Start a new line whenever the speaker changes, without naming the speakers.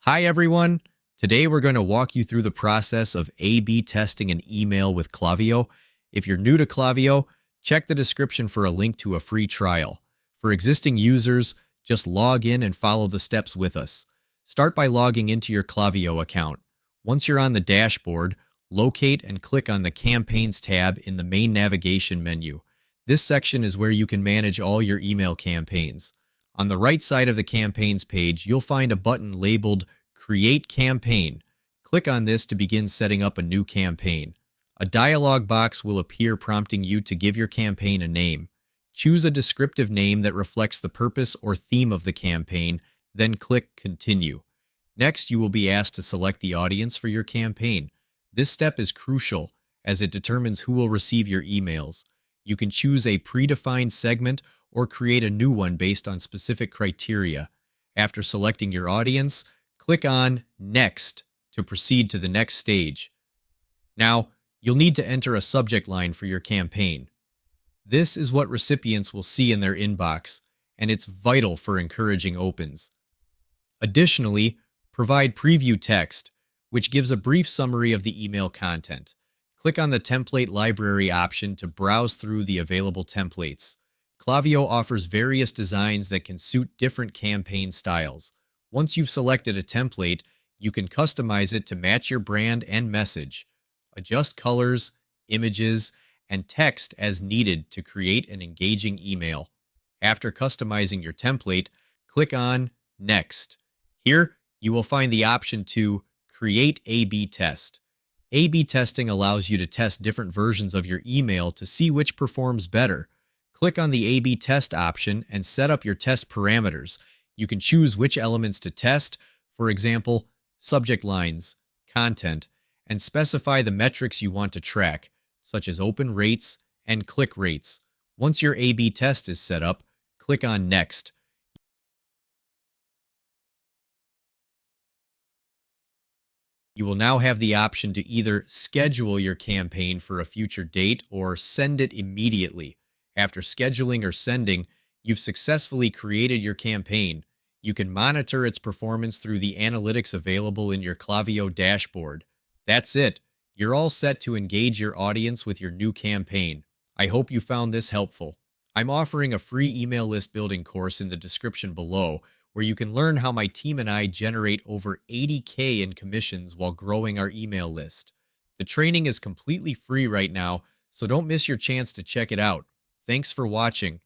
Hi, everyone. Today, we're going to walk you through the process of A/B testing an email with Klaviyo. If you're new to Klaviyo, check the description for a link to a free trial. For existing users, just log in and follow the steps with us. Start by logging into your Klaviyo account. Once you're on the dashboard, locate and click on the Campaigns tab in the main navigation menu. This section is where you can manage all your email campaigns. On the right side of the Campaigns page, you'll find a button labeled Create Campaign. Click on this to begin setting up a new campaign. A dialog box will appear prompting you to give your campaign a name. Choose a descriptive name that reflects the purpose or theme of the campaign, then click Continue. Next, you will be asked to select the audience for your campaign. This step is crucial as it determines who will receive your emails. You can choose a predefined segment or create a new one based on specific criteria. After selecting your audience, click on Next to proceed to the next stage. Now, you'll need to enter a subject line for your campaign. This is what recipients will see in their inbox, and it's vital for encouraging opens. Additionally, provide preview text, which gives a brief summary of the email content. Click on the Template Library option to browse through the available templates. Klaviyo offers various designs that can suit different campaign styles. Once you've selected a template, you can customize it to match your brand and message. Adjust colors, images, and text as needed to create an engaging email. After customizing your template, click on Next. Here, you will find the option to Create A/B Test. A/B testing allows you to test different versions of your email to see which performs better. Click on the A/B test option and set up your test parameters. You can choose which elements to test, for example, subject lines, content, and specify the metrics you want to track, such as open rates and click rates. Once your A/B test is set up, click on Next. You will now have the option to either schedule your campaign for a future date or send it immediately. After scheduling or sending, you've successfully created your campaign. You can monitor its performance through the analytics available in your Klaviyo dashboard. That's it. You're all set to engage your audience with your new campaign. I hope you found this helpful. I'm offering a free email list building course in the description below, where you can learn how my team and I generate over 80K in commissions while growing our email list. The training is completely free right now, so don't miss your chance to check it out. Thanks for watching.